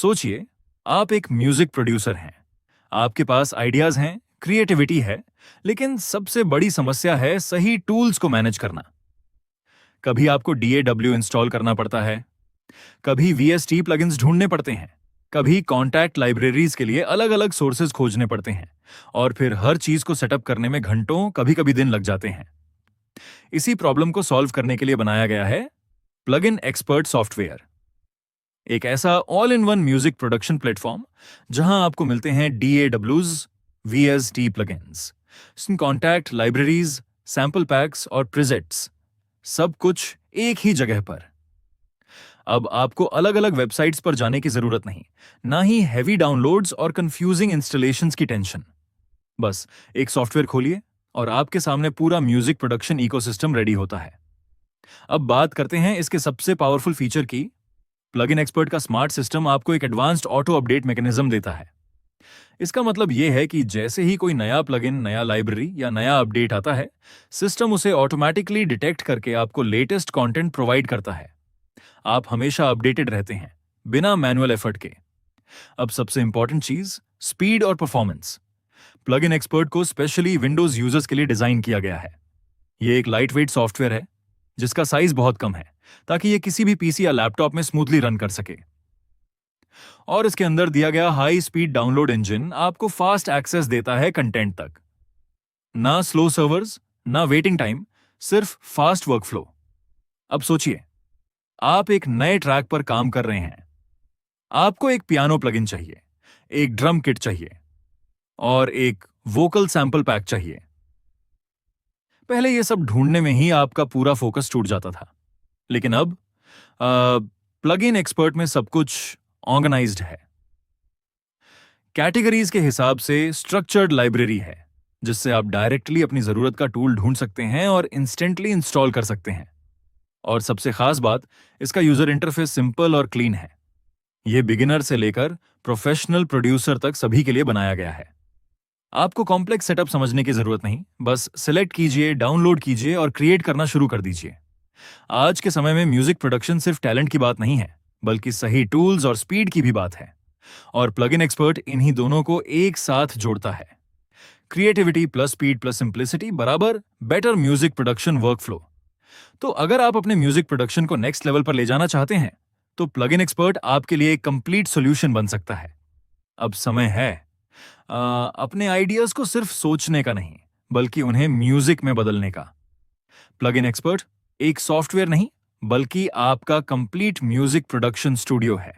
सोचिए, आप एक म्यूजिक प्रोड्यूसर हैं। आपके पास आइडियाज हैं, क्रिएटिविटी है, लेकिन सबसे बड़ी समस्या है सही टूल्स को मैनेज करना। कभी आपको DAW इंस्टॉल करना पड़ता है, कभी VST प्लगइन्स ढूंढने पड़ते हैं, कभी कॉन्टैक्ट लाइब्रेरीज के लिए अलग अलग सोर्सेज खोजने पड़ते हैं, और फिर हर चीज को सेटअप करने में घंटों, कभी कभी दिन लग जाते हैं। इसी प्रॉब्लम को सॉल्व करने के लिए बनाया गया है प्लगइन एक्सपर्ट सॉफ्टवेयर, एक ऐसा all in one music production platform जहां आपको मिलते हैं DAWs, VST plugins, contact libraries, sample PACS और प्रीसेट्स, सब कुछ एक ही जगह पर। अब आपको अलग अलग वेबसाइट्स पर जाने की जरूरत नहीं, ना ही हैवी डाउनलोड्स और कंफ्यूजिंग इंस्टॉलेशंस की टेंशन। बस एक सॉफ्टवेयर खोलिए और आपके सामने पूरा म्यूजिक प्रोडक्शन इकोसिस्टम रेडी होता है। अब बात करते हैं इसके सबसे पावरफुल फीचर की। प्लगइन एक्सपर्ट का स्मार्ट सिस्टम आपको एक एडवांस्ड ऑटो अपडेट मैकेनिज्म देता है। इसका मतलब यह है कि जैसे ही कोई नया प्लगइन, नया लाइब्रेरी या नया अपडेट आता है, सिस्टम उसे ऑटोमेटिकली डिटेक्ट करके आपको लेटेस्ट कंटेंट प्रोवाइड करता है। आप हमेशा अपडेटेड रहते हैं, बिना मैनुअल एफर्ट के। अब सबसे इंपॉर्टेंट चीज, स्पीड और परफॉर्मेंस। प्लगइन एक्सपर्ट को स्पेशली विंडोज यूजर्स के लिए डिजाइन किया गया है। यह एक लाइटवेट सॉफ्टवेयर है जिसका साइज बहुत कम है, ताकि यह किसी भी पीसी या लैपटॉप में स्मूथली रन कर सके। और इसके अंदर दिया गया हाई स्पीड डाउनलोड इंजन आपको फास्ट एक्सेस देता है कंटेंट तक। ना स्लो सर्वर्स, ना वेटिंग टाइम, सिर्फ फास्ट वर्कफ्लो। अब सोचिए, आप एक नए ट्रैक पर काम कर रहे हैं। आपको एक पियानो प्लगइन चाहिए, एक ड्रम किट चाहिए और एक वोकल सैंपल पैक चाहिए। पहले यह सब ढूंढने में ही आपका पूरा फोकस टूट जाता था, लेकिन अब प्लगइन एक्सपर्ट में सब कुछ ऑर्गेनाइज्ड है। कैटेगरीज के हिसाब से स्ट्रक्चर्ड लाइब्रेरी है, जिससे आप डायरेक्टली अपनी जरूरत का टूल ढूंढ सकते हैं और इंस्टेंटली इंस्टॉल कर सकते हैं। और सबसे खास बात, इसका यूजर इंटरफेस सिंपल और क्लीन है। यह बिगिनर से लेकर प्रोफेशनल प्रोड्यूसर तक सभी के लिए बनाया गया है। आपको कॉम्प्लेक्स सेटअप समझने की जरूरत नहीं, बस सिलेक्ट कीजिए, डाउनलोड कीजिए और क्रिएट करना शुरू कर दीजिए। आज के समय में म्यूजिक प्रोडक्शन सिर्फ टैलेंट की बात नहीं है, बल्कि सही टूल्स और स्पीड की भी बात है। और प्लगइन एक्सपर्ट इन्हीं दोनों को एक साथ जोड़ता है। Creativity plus speed plus simplicity बराबर बेटर म्यूजिक प्रोडक्शन वर्कफ्लो। तो अगर आप अपने म्यूजिक प्रोडक्शन को नेक्स्ट लेवल पर ले जाना चाहते हैं, तो प्लगइन एक्सपर्ट आपके लिए एक कंप्लीट सॉल्यूशन बन सकता है। अब समय है अपने आइडियाज को सिर्फ सोचने का नहीं, बल्कि उन्हें म्यूजिक में बदलने का। प्लगइन एक्सपर्ट एक सॉफ्टवेयर नहीं, बल्कि आपका कंप्लीट म्यूजिक प्रोडक्शन स्टूडियो है।